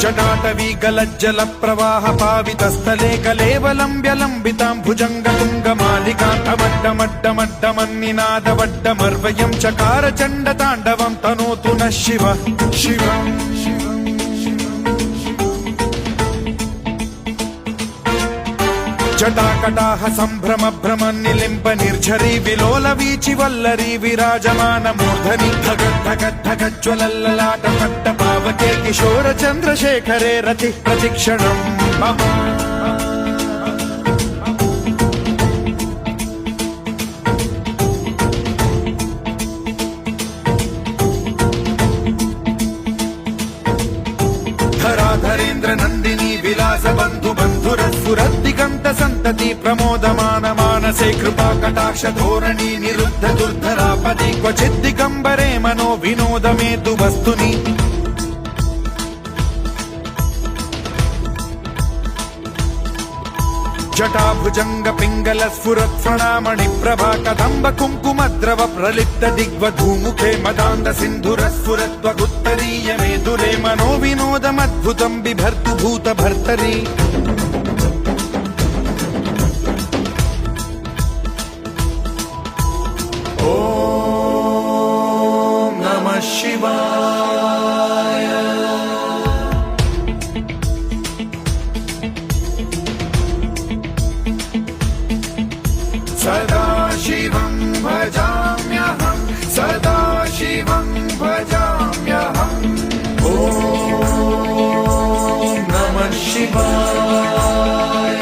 जटाटवी गलज्जल प्रवाह पावितस्थले कलेवलम्ब्य लम्बितां भुजङ्गतुङ्गमालिकान्तमड्डमड्डमड्डमन्निनादवड्डमर्वयं चकार चण्डताण्डवं तनोतु नः शिवः शिवम् जटाकटाह सम्भ्रम भ्रम निलिम्ब निर्झरी विलोल वीचि वल्लरी विराजमान मूर्धनि धगद्धगद्धगज्ज्वलल्ललाट पट्ट पावके किशोर चन्द्रशेखरे रति प्रतिक्षणम् मम धराधरेन्द्र नन्दिनी विलास बन्धु बन्धुरस्फुरद्दिगन्त सन्तति प्रमोदमान मानसे कृपा कटाक्ष धोरणी निरुद्ध दुर्धरापदि क्वचित् दिगम्बरे मनो विनोद मेतु वस्तुनि जटाभुजंग पिंगल स्फुरत् फणामणि प्रभा कदम्ब कुङ्कुमद्रव प्रलिप्त दिग्वधूमुखे मदान्ध सिन्धुर स्फुरत्वगुत्तरीय मेदुरे मनो विनोदमद्भुतं बिभर्तु भूत भर्तरि ॐ नमः शिवाय सदा शिवं भजाम्यहं सदा शिवं भजाम्यहम् ॐ नमः शिवाय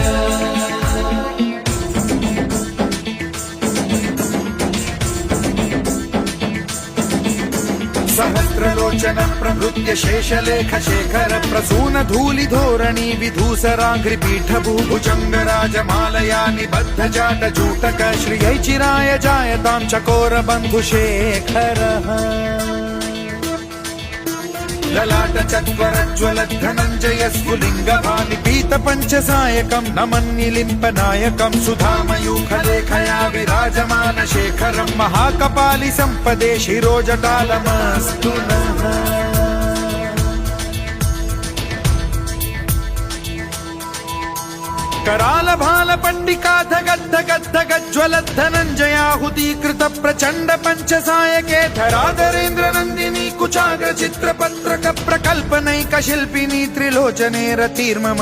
सहस्रलोचन प्रभृत्य शेषलेख शेखर प्रसून धूलि धोरणी विधूसराघ्रि पीठ भूभुजंग राजमालया निबद्ध जाट जूटक श्रियै चिराय जायतां चकोर बन्धु शेखरः ललाट चत्वरज्वल धनञ्जय स्फुलिङ्ग भानि पीत पञ्चसायकं नमन्निलिम्प नायकं सुधामयूखलेखया विराजमान शेखरं महाकपालि सम्पदे शिरोजटालमस्तु नः कराल भाल पंडिका धगद्धगद्धगज्ज्वलत् धनञ्जयाहुतीकृत प्रचण्ड पञ्चसायके धराधरेन्द्र नन्दिनी कुचाग्र चित्रपत्रक प्रकल्पनैक शिल्पिनी त्रिलोचने रतिर्मम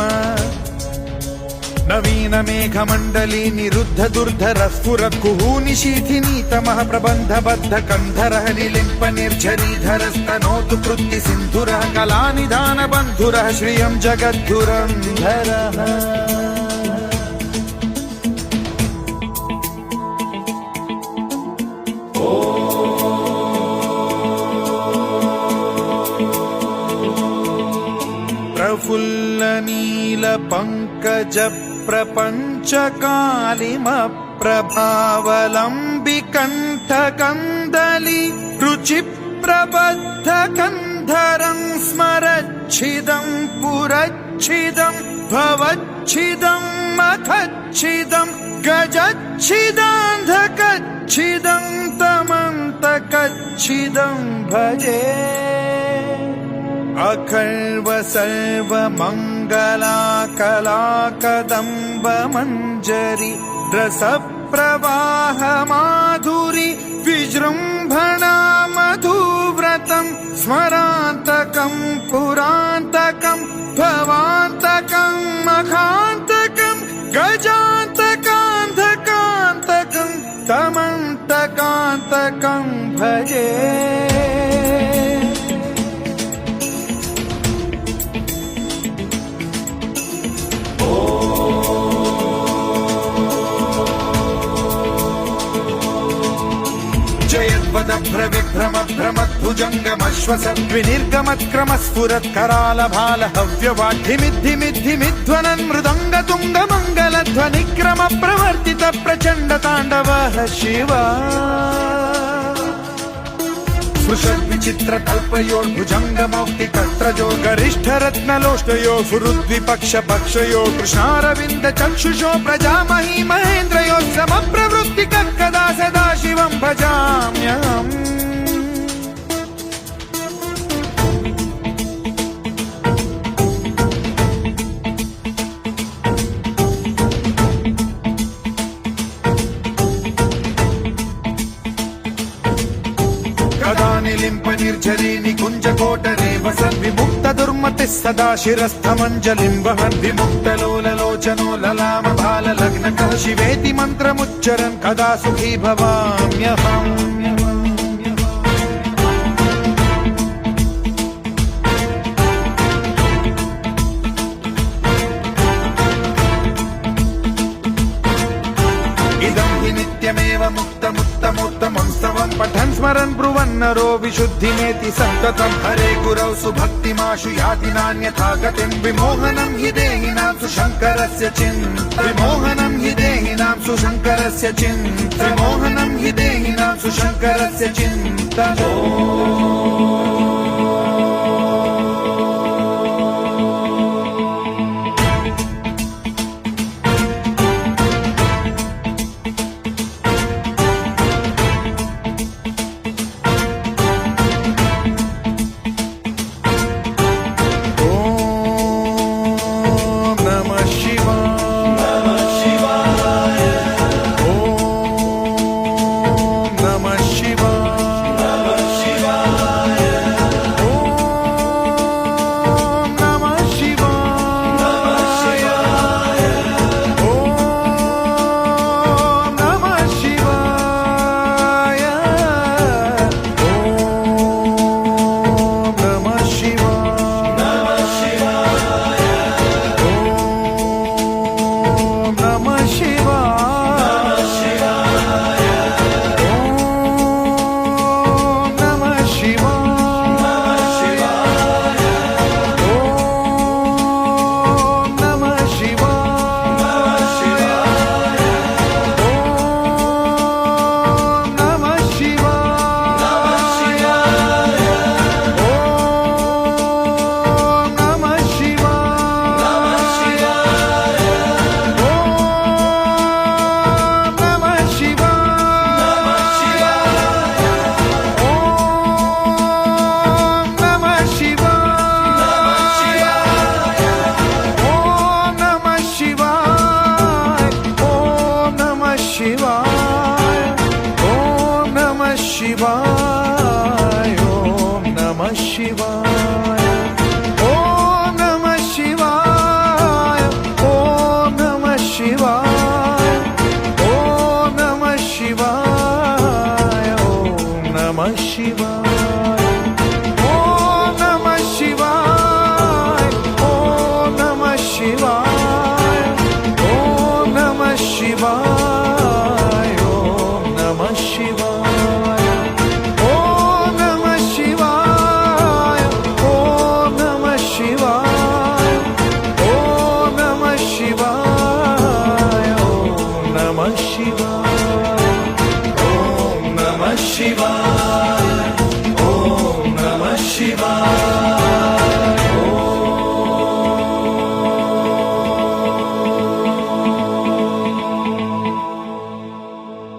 नवीन मेघमण्डली निरुद्ध दुर्धर स्फुरत् कुहूनि शीथिनी तमः प्रबन्ध बद्ध कन्धरः निलिम्प निर्झरीधरस्तनोतु कृत्ति सिन्धुरः कलानिधान बन्धुरः श्रियं जगद्धुरन्धरः प्रफुल्ल नील पंकज प्रपंच कालिम प्रभावलंबि कंठ कंदली रुचि प्रबद्ध कंधरं स्मरच्छिदं पुरच्छिदं भवच्छिदं मखच्छिदं गजच्छिदान्धकच्छिदं तमन्तकच्छिदं भजे अखर्व सर्व मंगला कला कदम्ब मंजरी रस प्रवाह माधुरी विजृंभणा मधुव्रतं स्मरान्तकं पुरान्तकं भवान्तकं मखान्तकं गजान्तकान्धकान्तकं तमन्तकान्तकं भजे भ्रविभ्रम भ्रमद्भुजङ्गमश्वसद्विनिर्गमत्क्रम स्फुरत् कराल भाल हव्यवाढ्धिमिद्धिमिद्धिमिध्वनन् मृदङ्ग तुङ्ग मङ्गलध्वनिक्रम प्रवर्तित प्रचण्ड ताण्डवः शिवा स्पृशद्विचित्र कल्पयोर्भुजङ्ग मौक्तिकत्रजो गरिष्ठ रत्नलोष्टयो फुरुद्विपक्ष पक्षयो कृष्णारविन्द चक्षुषो प्रजामही महेन्द्रयो समप्रवृत्ति कदा सदा शिवं भजाम्यहम् निर्झरी निकुञ्ज कोटरे वसन् विमुक्त दुर्मतिः सदा शिरस्थमञ्जलिं वहन् विमुक्तलोललोचनो ललाम भाललग्नकः शिवेति मन्त्रमुच्चरन् कदा सुखी भवाम्यहम् नित्यमेव मुक्तमुत्तमोत्तमं स्तवं पठन् स्मरन् ब्रुवन्नरो विशुद्धिमेति सन्ततं हरे गुरौ सुभक्तिमाशु याति नान्यथा गतिं विमोहनं हि देहिनां सुशङ्करस्य चिन्ता विमोहनं हि देहिनां सुशङ्करस्य चिन्ता विमोहनं हि देहिनां सुशङ्करस्य चिन्ता Shivaya, Om Namah Shivaya.